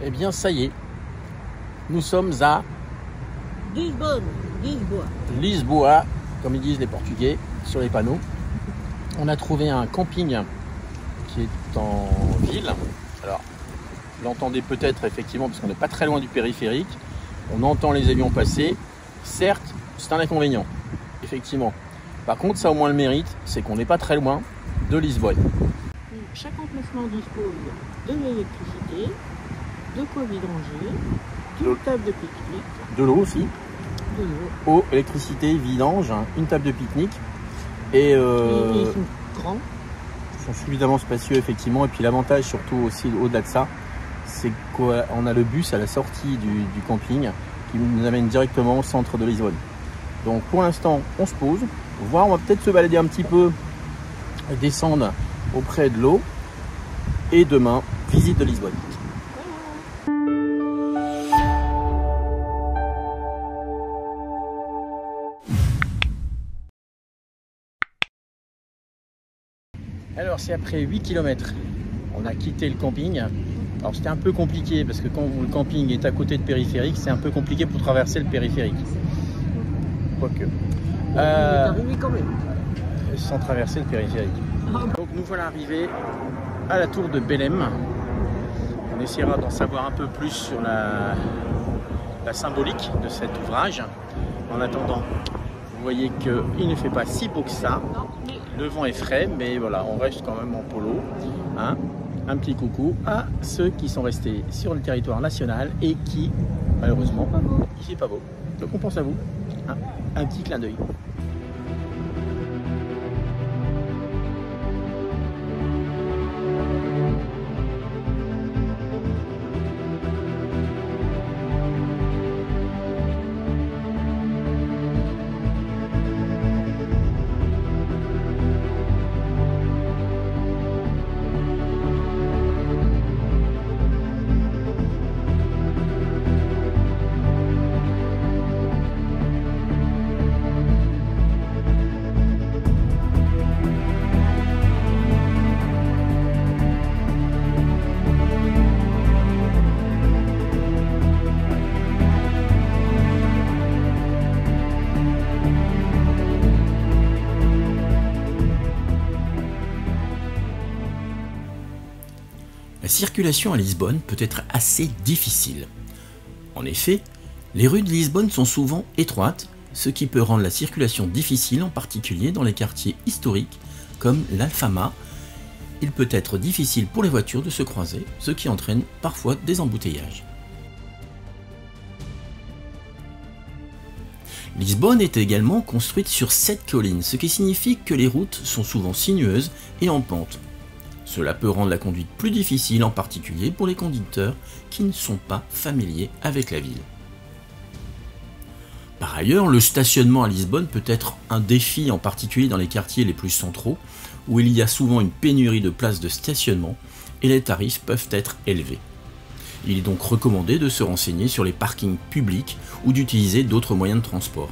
Eh bien, ça y est, nous sommes à Lisbonne, Lisboa, comme ils disent les Portugais, sur les panneaux. On a trouvé un camping qui est en ville. Alors, vous l'entendez peut-être effectivement parce qu'on n'est pas très loin du périphérique. On entend les avions passer. Certes, c'est un inconvénient, effectivement. Par contre, ça a au moins le mérite, c'est qu'on n'est pas très loin de Lisbonne. Chaque emplacement dispose de l'électricité, de quoi vidanger, d'une table de pique-nique, De l'eau aussi. de l'eau. Eau, électricité, vidange, une table de pique-nique. Et Ils sont grands. sont suffisamment spacieux, effectivement. Et puis l'avantage, surtout aussi au-delà de ça, c'est qu'on a le bus à la sortie du camping qui nous amène directement au centre de Lisbonne. Donc pour l'instant, on se pose, voir, on va peut-être se balader un petit peu, descendre auprès de l'eau. Et demain, visite de Lisbonne. Alors c'est après 8 km, on a quitté le camping. Alors c'était un peu compliqué parce que quand le camping est à côté de périphérique, c'est un peu compliqué pour traverser le périphérique. Quoique. On est arrivé quand même. Sans traverser le périphérique. Donc nous voilà arrivés à la tour de Belém. On essaiera d'en savoir un peu plus sur la symbolique de cet ouvrage. En attendant, vous voyez qu'il ne fait pas si beau que ça. Le vent est frais, mais voilà, on reste quand même en polo. Hein. Un petit coucou à ceux qui sont restés sur le territoire national et qui, malheureusement, il fait pas beau. Donc on pense à vous. Hein. Un petit clin d'œil. La circulation à Lisbonne peut être assez difficile. En effet, les rues de Lisbonne sont souvent étroites, ce qui peut rendre la circulation difficile, en particulier dans les quartiers historiques comme l'Alfama. Il peut être difficile pour les voitures de se croiser, ce qui entraîne parfois des embouteillages. Lisbonne est également construite sur 7 collines, ce qui signifie que les routes sont souvent sinueuses et en pente. Cela peut rendre la conduite plus difficile, en particulier pour les conducteurs qui ne sont pas familiers avec la ville. Par ailleurs, le stationnement à Lisbonne peut être un défi, en particulier dans les quartiers les plus centraux, où il y a souvent une pénurie de places de stationnement et les tarifs peuvent être élevés. Il est donc recommandé de se renseigner sur les parkings publics ou d'utiliser d'autres moyens de transport.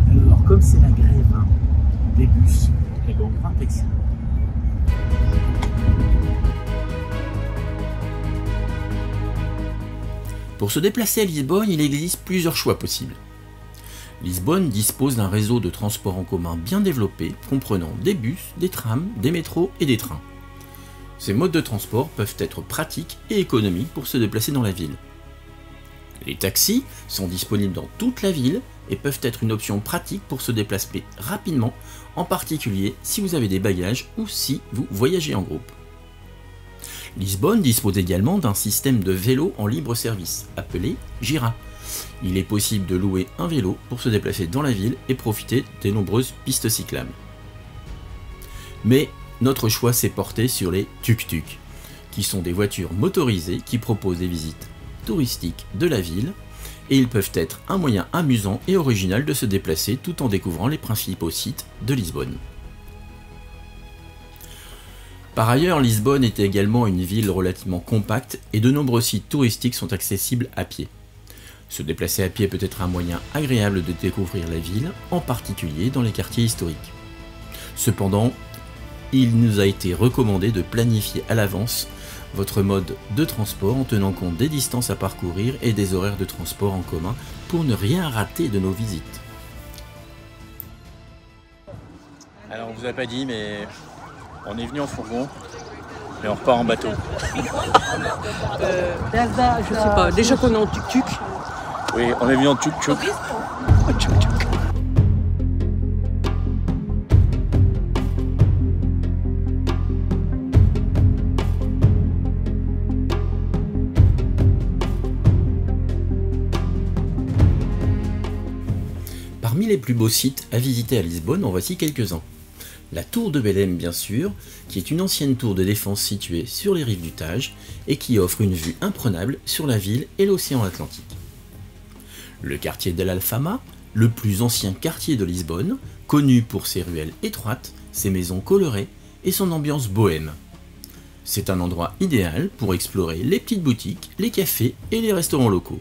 Alors comme c'est la grève des bus, et ben on prend un taxi. Pour se déplacer à Lisbonne, il existe plusieurs choix possibles. Lisbonne dispose d'un réseau de transport en commun bien développé, comprenant des bus, des trams, des métros et des trains. Ces modes de transport peuvent être pratiques et économiques pour se déplacer dans la ville. Les taxis sont disponibles dans toute la ville et peuvent être une option pratique pour se déplacer rapidement, en particulier si vous avez des bagages ou si vous voyagez en groupe. Lisbonne dispose également d'un système de vélo en libre service, appelé Gira. Il est possible de louer un vélo pour se déplacer dans la ville et profiter des nombreuses pistes cyclables. Mais notre choix s'est porté sur les tuk-tuk, qui sont des voitures motorisées qui proposent des visites touristiques de la ville, et ils peuvent être un moyen amusant et original de se déplacer tout en découvrant les principaux sites de Lisbonne. Par ailleurs, Lisbonne est également une ville relativement compacte et de nombreux sites touristiques sont accessibles à pied. Se déplacer à pied peut être un moyen agréable de découvrir la ville, en particulier dans les quartiers historiques. Cependant, il nous a été recommandé de planifier à l'avance votre mode de transport en tenant compte des distances à parcourir et des horaires de transport en commun pour ne rien rater de nos visites. Alors on vous a pas dit, mais on est venu en fourgon et on repart en bateau. Je sais pas, déjà qu'on est en tuk-tuk. Oui, on est venu en tuk-tuk. Parmi les plus beaux sites à visiter à Lisbonne, en voici quelques-uns. La tour de Belém, bien sûr, qui est une ancienne tour de défense située sur les rives du Tage et qui offre une vue imprenable sur la ville et l'océan Atlantique. Le quartier de l'Alfama, le plus ancien quartier de Lisbonne, connu pour ses ruelles étroites, ses maisons colorées et son ambiance bohème. C'est un endroit idéal pour explorer les petites boutiques, les cafés et les restaurants locaux.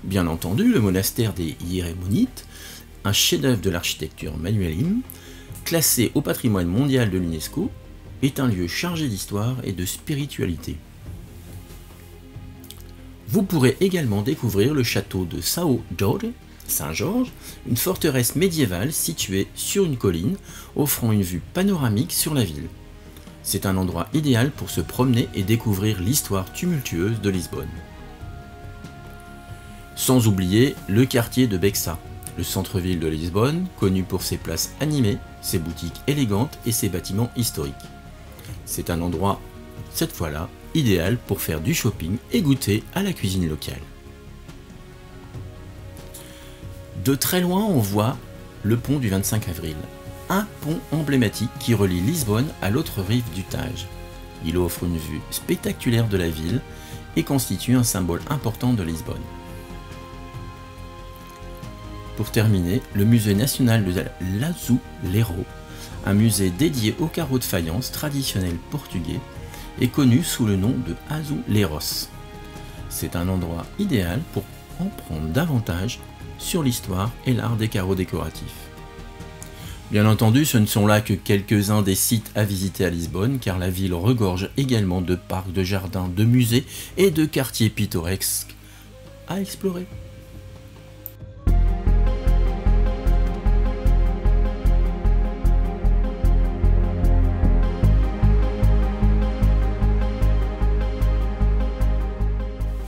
Bien entendu, le monastère des Hiéromonites, un chef-d'œuvre de l'architecture manueline, classé au patrimoine mondial de l'UNESCO, est un lieu chargé d'histoire et de spiritualité. Vous pourrez également découvrir le château de São Jorge, Saint-Georges, une forteresse médiévale située sur une colline, offrant une vue panoramique sur la ville. C'est un endroit idéal pour se promener et découvrir l'histoire tumultueuse de Lisbonne. Sans oublier le quartier de Bexa, le centre-ville de Lisbonne, connu pour ses places animées, ses boutiques élégantes et ses bâtiments historiques. C'est un endroit, cette fois-là, idéal pour faire du shopping et goûter à la cuisine locale. De très loin, on voit le pont du 25 avril, un pont emblématique qui relie Lisbonne à l'autre rive du Tage. Il offre une vue spectaculaire de la ville et constitue un symbole important de Lisbonne. Pour terminer, le musée national de l'Azuleiro, un musée dédié aux carreaux de faïence traditionnels portugais, est connu sous le nom de Azuleiros. C'est un endroit idéal pour en prendre davantage sur l'histoire et l'art des carreaux décoratifs. Bien entendu, ce ne sont là que quelques-uns des sites à visiter à Lisbonne, car la ville regorge également de parcs, de jardins, de musées et de quartiers pittoresques à explorer.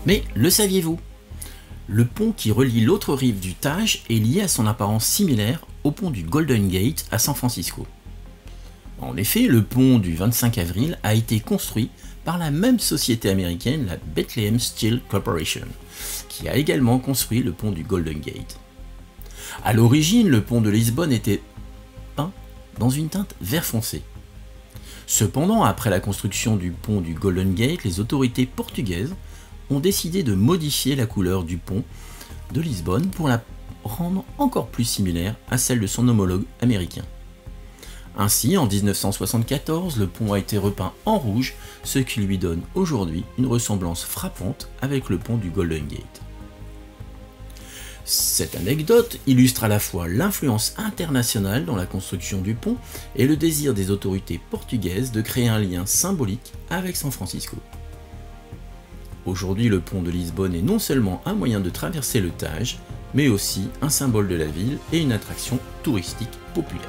Mais le saviez-vous? Le pont qui relie l'autre rive du Tage est lié à son apparence similaire au pont du Golden Gate à San Francisco. En effet, le pont du 25 avril a été construit par la même société américaine, la Bethlehem Steel Corporation, qui a également construit le pont du Golden Gate. À l'origine, le pont de Lisbonne était peint dans une teinte vert foncé. Cependant, après la construction du pont du Golden Gate, les autorités portugaises ont décidé de modifier la couleur du pont de Lisbonne pour la rendre encore plus similaire à celle de son homologue américain. Ainsi, en 1974, le pont a été repeint en rouge, ce qui lui donne aujourd'hui une ressemblance frappante avec le pont du Golden Gate. Cette anecdote illustre à la fois l'influence internationale dans la construction du pont et le désir des autorités portugaises de créer un lien symbolique avec San Francisco. Aujourd'hui, le pont de Lisbonne est non seulement un moyen de traverser le Tage, mais aussi un symbole de la ville et une attraction touristique populaire.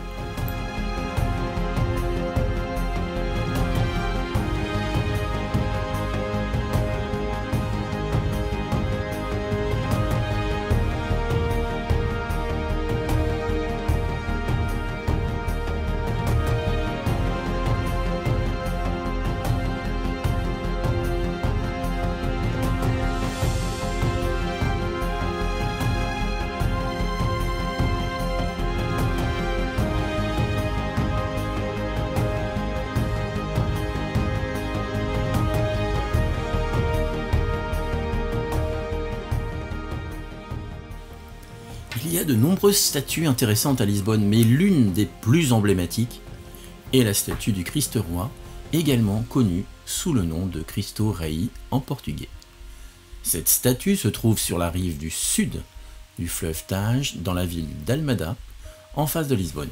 Il y a de nombreuses statues intéressantes à Lisbonne, mais l'une des plus emblématiques et la statue du Christ Roi, également connue sous le nom de Cristo Rei en portugais. Cette statue se trouve sur la rive du sud du fleuve Tage, dans la ville d'Almada, en face de Lisbonne.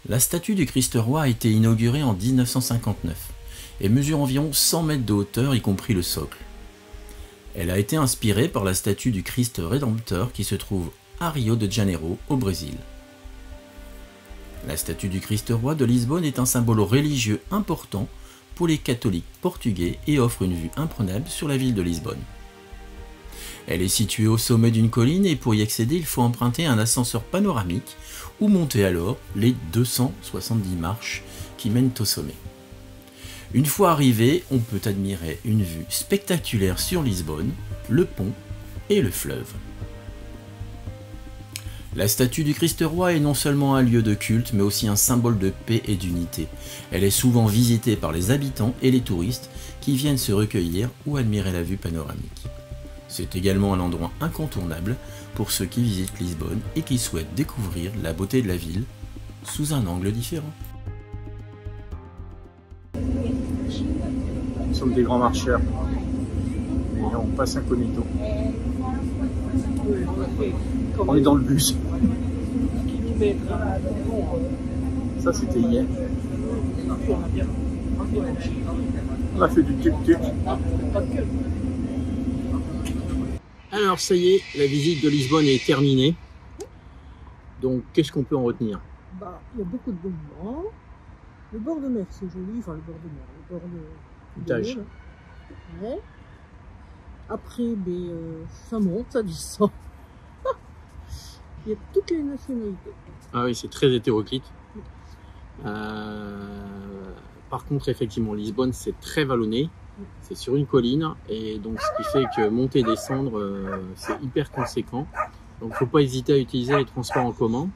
La statue du Christ Roi a été inaugurée en 1959 et mesure environ 100 mètres de hauteur, y compris le socle. Elle a été inspirée par la statue du Christ Rédempteur qui se trouve à Rio de Janeiro, au Brésil. La statue du Christ Roi de Lisbonne est un symbole religieux important pour les catholiques portugais et offre une vue imprenable sur la ville de Lisbonne. Elle est située au sommet d'une colline et pour y accéder, il faut emprunter un ascenseur panoramique ou monter alors les 270 marches qui mènent au sommet. Une fois arrivé, on peut admirer une vue spectaculaire sur Lisbonne, le pont et le fleuve. La statue du Christ Roi est non seulement un lieu de culte, mais aussi un symbole de paix et d'unité. Elle est souvent visitée par les habitants et les touristes qui viennent se recueillir ou admirer la vue panoramique. C'est également un endroit incontournable pour ceux qui visitent Lisbonne et qui souhaitent découvrir la beauté de la ville sous un angle différent. Nous sommes des grands marcheurs et on passe incognito. On est dans le bus. Ça c'était hier. On a fait du tuk-tuk. Alors ça y est, la visite de Lisbonne est terminée. Donc qu'est-ce qu'on peut en retenir? Il y a beaucoup de monuments. Le bord de mer c'est joli, enfin le bord de mer, le bord de Tage. Ouais. Après, ça monte, ça descend. Il y a toutes les nationalités. Ah oui, c'est très hétéroclite. Par contre, effectivement, Lisbonne, c'est très vallonné. C'est sur une colline. Et donc, ce qui fait que monter et descendre, c'est hyper conséquent. Donc, il ne faut pas hésiter à utiliser les transports en commun.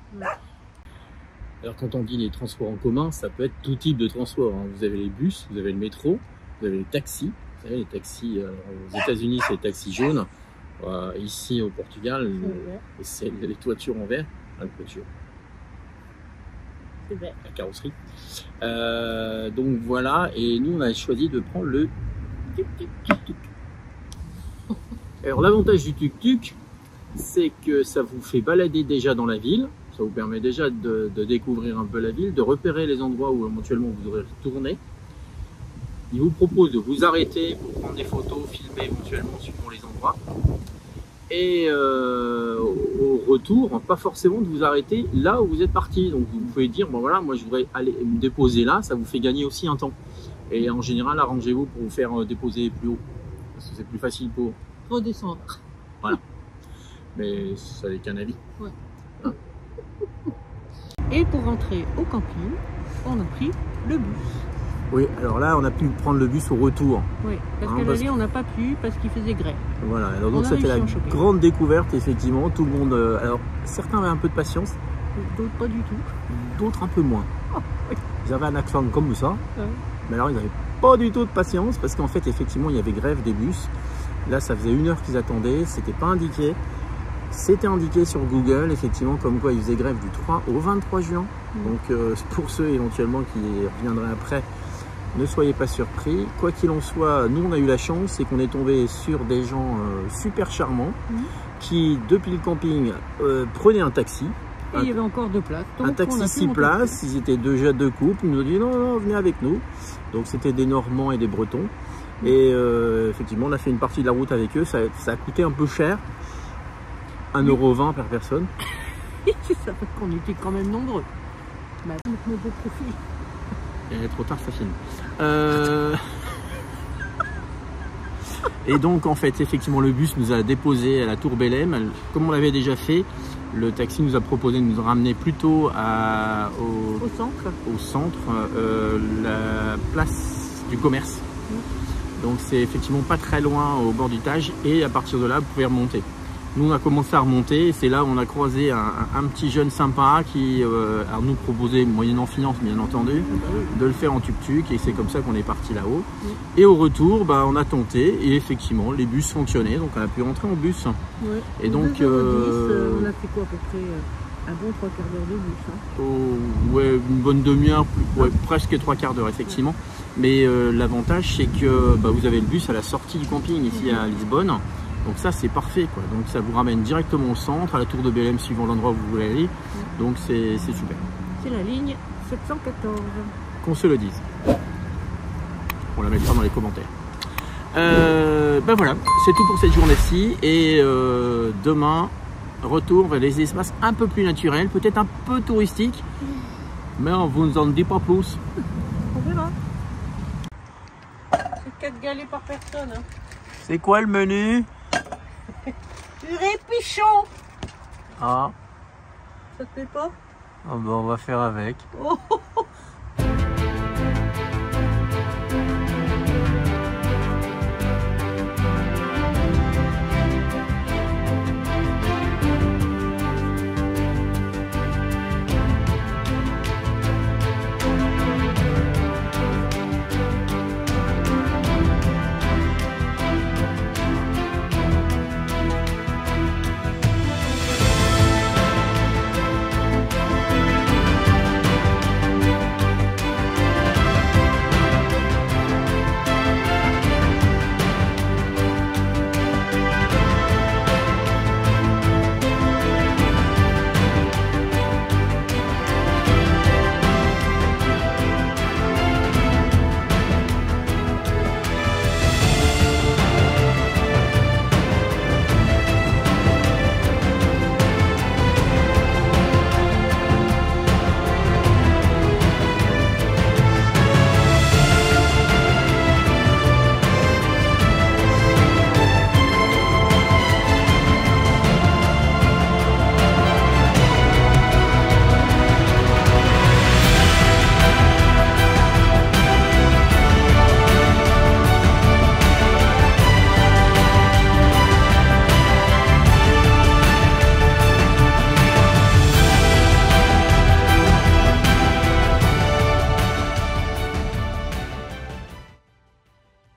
Alors, quand on dit les transports en commun, ça peut être tout type de transport. Vous avez les bus, vous avez le métro, vous avez les taxis. Vous savez, les taxis, aux États-Unis, c'est les taxis jaunes. Ici, au Portugal, c'est les toitures en verre. La toiture. La carrosserie. Donc voilà, et nous, on a choisi de prendre le tuk-tuk. Alors, l'avantage du tuk-tuk, c'est que ça vous fait balader déjà dans la ville. Ça vous permet déjà de découvrir un peu la ville, de repérer les endroits où éventuellement vous devrez retourner. Il vous propose de vous arrêter pour prendre des photos, filmer éventuellement suivant les endroits. Et au retour, pas forcément de vous arrêter là où vous êtes parti. Donc vous pouvez dire, bon voilà, moi je voudrais aller me déposer là, ça vous fait gagner aussi un temps. Et en général, arrangez-vous pour vous faire déposer plus haut. Parce que c'est plus facile pour redescendre. Voilà. Mais ça n'est qu'un avis. Ouais. Hein? Et pour rentrer au camping, on a pris le bus. Oui, alors là, on a pu prendre le bus au retour. Oui, parce qu'à l'aller, on n'a pas pu parce qu'il faisait grêle. Voilà, alors donc c'était la grande découverte, effectivement. Tout le monde. Alors, certains avaient un peu de patience. D'autres pas du tout. D'autres un peu moins. Oh, oui. Ils avaient un accent comme ça. Ouais. Mais alors, ils n'avaient pas du tout de patience parce qu'en fait, effectivement, il y avait grève des bus. Là, ça faisait 1 heure qu'ils attendaient. C'était pas indiqué. C'était indiqué sur Google, effectivement, comme quoi ils faisaient grève du 3 au 23 juin. Donc, pour ceux éventuellement qui reviendraient après, ne soyez pas surpris. Quoi qu'il en soit, nous on a eu la chance, c'est qu'on est tombé sur des gens super charmants qui, depuis le camping, prenaient un taxi. Et il y avait encore 2 places. Un taxi 6 places, ils étaient déjà 2 couples, ils nous ont dit non, venez avec nous. Donc c'était des Normands et des Bretons. Et effectivement, on a fait une partie de la route avec eux, ça a coûté un peu cher. 1,20 € par personne. C'est ça, parce qu'on était quand même nombreux. Et trop tard, ça finit. Et donc, en fait, effectivement, le bus nous a déposé à la Tour Belém. Comme on l'avait déjà fait, le taxi nous a proposé de nous ramener plutôt au centre, la place du commerce. Donc, c'est effectivement pas très loin au bord du Tage. Et à partir de là, vous pouvez remonter. Nous, on a commencé à remonter et c'est là où on a croisé un petit jeune sympa qui a nous proposé, moyennant finance bien entendu, de le faire en tuk-tuk et c'est comme ça qu'on est parti là-haut. Et au retour, on a tenté et effectivement, les bus fonctionnaient, donc on a pu rentrer en bus. Ouais. Et donc, on a fait quoi à peu près Un bon 3 quarts d'heure de bus. Hein. Oh, ouais, une bonne demi-heure, ouais, presque 3 quarts d'heure effectivement. Mais l'avantage c'est que bah, vous avez le bus à la sortie du camping ici à Lisbonne. Donc ça c'est parfait quoi. Donc ça vous ramène directement au centre, à la tour de Belém suivant l'endroit où vous voulez aller. Donc c'est super. C'est la ligne 714. Qu'on se le dise. On la mettra dans les commentaires. Ben voilà, c'est tout pour cette journée-ci. Et demain, retour vers les espaces un peu plus naturels, peut-être un peu touristiques. Mais on vous en dit pas plus. On verra. C'est 4 galets par personne. Hein. C'est quoi le menu? Purée pichon. Ah, Ça te plaît pas? oh ben on va faire avec. Oh,